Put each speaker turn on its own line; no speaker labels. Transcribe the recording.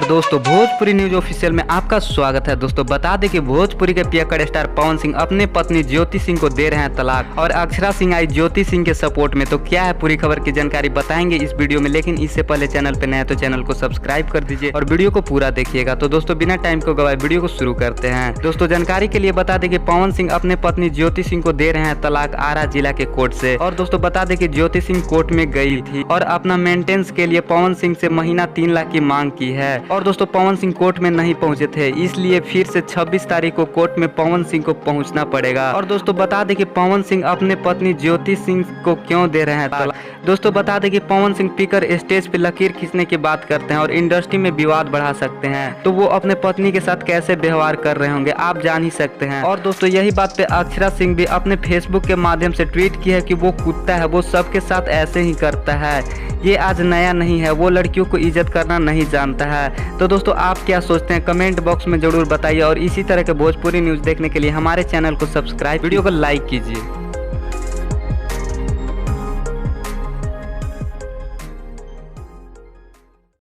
नमस्कार दोस्तों, Bhojpuri news official में आपका स्वागत है। दोस्तों बता दें कि भोजपुरी के पियक्कड़ स्टार पवन सिंह अपने पत्नी ज्योति सिंह को दे रहे हैं तलाक और अक्षरा सिंह आई ज्योति सिंह के सपोर्ट में। तो क्या है पूरी खबर की जानकारी बताएंगे इस वीडियो में, लेकिन इससे पहले चैनल पे नए हैं तो चैनल को सब्सक्राइब कर दीजिए और वीडियो को पूरा देखिएगा। तो दोस्तों बिना टाइम को गवाए वीडियो को शुरू करते हैं। दोस्तों जानकारी के लिए बता दें कि पवन सिंह अपने पत्नी ज्योति सिंह को दे रहे हैं तलाक आरा जिला के कोर्ट से। और दोस्तों बता दें कि ज्योति सिंह कोर्ट में गई थी और अपना मेंटेनेंस के लिए पवन सिंह से महीना 3 लाख की मांग की है। और दोस्तों पवन सिंह कोर्ट में नहीं पहुंचे थे, इसलिए फिर से 26 तारीख को कोर्ट में पवन सिंह को पहुंचना पड़ेगा। और दोस्तों बता दें कि पवन सिंह अपने पत्नी ज्योति सिंह को क्यों दे रहे हैं तलाक। दोस्तों बता दें कि पवन सिंह पीकर स्टेज पे लकीर खींचने की बात करते हैं और इंडस्ट्री में विवाद बढ़ा सकते हैं, तो वो अपने पत्नी के साथ कैसे व्यवहार कर रहे होंगे आप जान ही सकते हैं। और दोस्तों यही बात पे अक्षरा सिंह भी अपने फेसबुक के माध्यम से ट्वीट की है कि वो कुत्ता है, वो सबके साथ ऐसे ही करता है, ये आज नया नहीं है, वो लड़कियों को इज्जत करना नहीं जानता है। तो दोस्तों आप क्या सोचते हैं कमेंट बॉक्स में जरूर बताइए और इसी तरह के भोजपुरी न्यूज देखने के लिए हमारे चैनल को सब्सक्राइब, वीडियो को लाइक कीजिए।